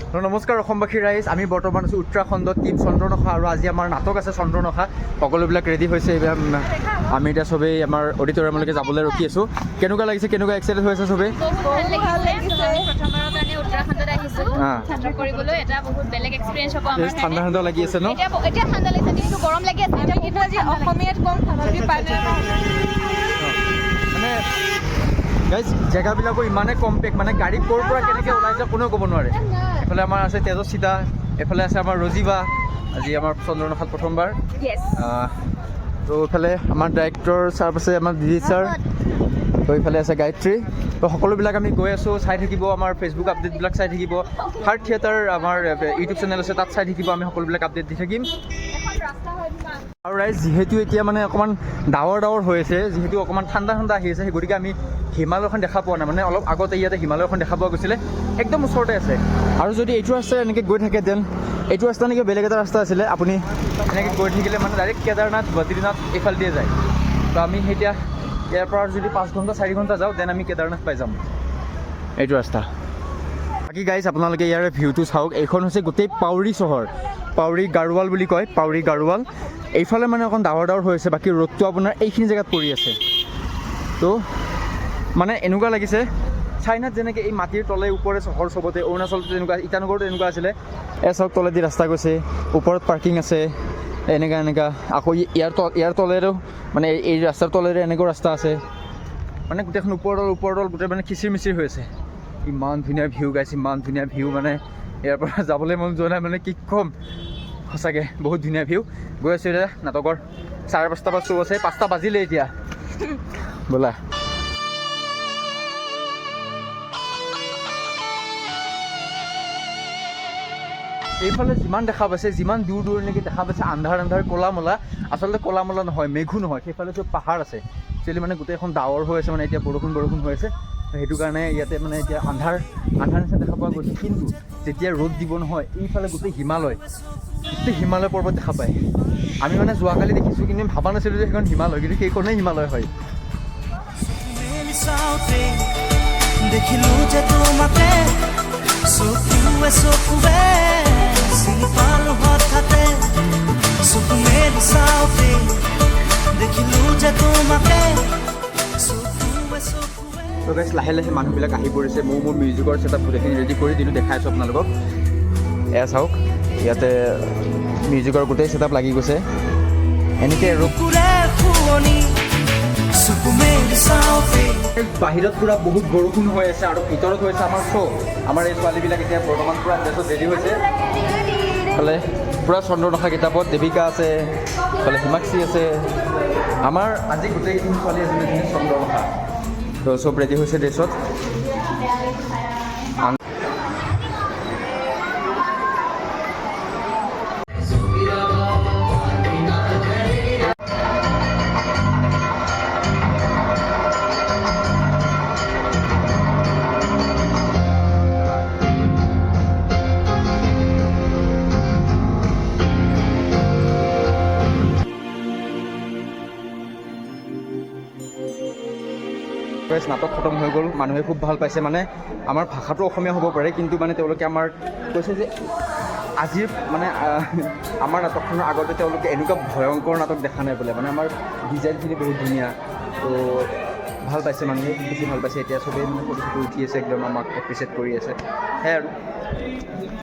নমস্কাৰ অসমবাসী ৰাইজ, আমি বৰ্তমান আছোঁ উত্তৰাখণ্ডত টিম চন্দ্ৰনখা আৰু আজি আমাৰ নাটক আছে চন্দ্ৰনখা। সকলোবিলাক ৰেডি হৈছে। আমি এতিয়া চবেই আমাৰ অডিটৰিয়ামলৈকে যাবলৈ ৰখি আছোঁ। কেনেকুৱা লাগিছে, কেনেকুৱা এক্সাইটেড হৈ আছে চবেই? ঠাণ্ডা ঠাণ্ডা লাগি আছে ন? মানে গাইজ জেগাবিলাকো ইমানে কম্পেক্ট, মানে গাড়ী ক'ৰ পৰা কেনেকৈ ওলাই যায় কোনেও ক'ব নোৱাৰে। এফালে আমাৰ আছে তেজস্বিতা, এফালে আছে আমাৰ ৰজিবা, আজি আমাৰ চন্দ্ৰনখাত প্ৰথমবাৰ। তো এইফালে আমাৰ ডাইৰেক্টৰ ছাৰ আছে, আমাৰ দিদি ছাৰ। তো এইফালে আছে গায়ত্ৰী। তো সকলোবিলাক আমি গৈ আছোঁ, চাই থাকিব। আমাৰ ফেচবুক আপডেটবিলাক চাই থাকিব। হাৰ্ট থিয়েটাৰ আমাৰ ইউটিউব চেনেল আছে, তাত চাই থাকিব। আমি সকলোবিলাক আপডেট দি থাকিম। আৰু ৰাইজ যিহেতু এতিয়া মানে অকণমান ডাৱৰ হৈ আছে, যিহেতু অকণমান ঠাণ্ডা আহি আছে, সেই গতিকে আমি হিমালয়খন দেখা পোৱা নাই। মানে অলপ আগতে ইয়াতে হিমালয়খন দেখা পোৱা গৈছিলে, একদম ওচৰতে আছে। আৰু যদি এইটো ৰাস্তা এনেকৈ গৈ থাকে দেন এইটো ৰাস্তা নেকি বেলেগ এটা ৰাস্তা আছিলে, আপুনি এনেকৈ গৈ থাকিলে মানে ডাইৰেক্ট কেদাৰনাথ বদ্ৰীনাথ এইফাল দিয়ে যায়। তো আমি এতিয়া ইয়াৰ পৰা যদি 5 ঘণ্টা 4 ঘণ্টা যাওঁ দেন আমি কেদাৰনাথ পাই যাম, এইটো ৰাস্তা। বাকী গাইজ আপোনালোকে ইয়াৰ ভিউটো চাওক। এইখন হৈছে গোটেই পাউৰি চহৰ, পাউৰি গাৰোৱাল বুলি কয়, পাউৰি গাৰোৱাল। এইফালে মানে অকণ ডাৱৰ হৈ আছে, বাকী ৰ'দটো আপোনাৰ এইখিনি জেগাত পৰি আছে। তো মানে এনেকুৱা লাগিছে চাইনাত যেনেকৈ এই মাটিৰ তলে ওপৰে চহৰ চবতে, অৰুণাচলতো তেনেকুৱা, ইটানগৰতো এনেকুৱা আছিলে। চব তলেদি ৰাস্তা গৈছে, ওপৰত পাৰ্কিং আছে, এনেকুৱা আকৌ ইয়াৰ তলেৰেও মানে এই ৰাস্তাৰ তলেৰে এনেকুৱা ৰাস্তা আছে। মানে গোটেইখন ওপৰ তল গোটেই মানে খিচিৰ মিচিৰ হৈ আছে। ইমান ধুনীয়া ভিউ গাইছে, ইমান ধুনীয়া ভিউ, মানে ইয়াৰ পৰা যাবলৈ মন যোৱা নাই, মানে কি ক'ম। সঁচাকৈ বহুত ধুনীয়া ভিউ। গৈ আছোঁ এতিয়া নাটকৰ 5:30 পৰা শ্ব' আছে, 5টা বাজিলে এতিয়া। ব'লা। এইফালে যিমান দেখা পাইছে, যিমান দূৰণিলৈকে দেখা পাইছে আন্ধাৰ ক'লা মলা, আচলতে ক'লা মলা নহয়, মেঘো নহয়, সেইফালে চব পাহাৰ আছে। একচুৱেলি মানে গোটেইখন ডাৱৰ হৈ আছে, মানে এতিয়া বৰষুণ হৈ আছে। সেইটো কাৰণে ইয়াতে মানে এতিয়া আন্ধাৰ নিচিনা দেখা পোৱা গৈছে। কিন্তু যেতিয়া ৰ'দ দিব নহয়, এইফালে গোটেই হিমালয় পৰ্বত দেখা পায়। আমি মানে যোৱাকালি দেখিছোঁ, কিন্তু ভাবা নাছিলোঁ যে সেইখন হিমালয়, কিন্তু সেইখনেই হিমালয় হয়। তো গাইজ লাহে লাহে মানুহবিলাক আহি পৰিছে। মোৰ মিউজিকৰ ছেটআপ গোটেইখিনি ৰেডি কৰি দিলোঁ, দেখাই আছোঁ আপোনালোকক। এয়া চাওক, ইয়াতে মিউজিকৰ গোটেই ছেটআপ লাগি গৈছে এনেকৈ। আৰু বাহিৰত পূৰা বহুত বৰষুণ হৈ আছে আৰু ভিতৰত হৈছে আমাৰ শ্ব'। আমাৰ এই ছোৱালীবিলাক এতিয়া বৰ্তমান পূৰা ড্ৰেছত ৰেডি হৈছে। এইফালে পূৰা চন্দ্ৰনখা কিতাপত দেৱিকা আছে, এইফালে হিমাক্ষী আছে। আমাৰ আজি গোটেইখিনি ছোৱালী আছে চন্দ্ৰনখা। তো চব ৰেডি হৈছে ড্ৰেছত। নাটক খতম হৈ গ'ল, মানুহে খুব ভাল পাইছে। মানে আমাৰ ভাষাটো অসমীয়া হ'ব পাৰে, কিন্তু মানে তেওঁলোকে আমাৰ কৈছে যে আজিৰ মানে আমাৰ নাটকখনৰ আগতে তেওঁলোকে এনেকুৱা ভয়ংকৰ নাটক দেখা নাই বোলে। মানে আমাৰ ডিজাইনখিনি বহুত ধুনীয়া। তো ভাল পাইছে, মানুহে খুব বেছি ভাল পাইছে। এতিয়া চবেই মানে ফটো উঠি আছে, একদম আমাক এপ্ৰিচিয়েট কৰি আছে, সেয়াই আৰু।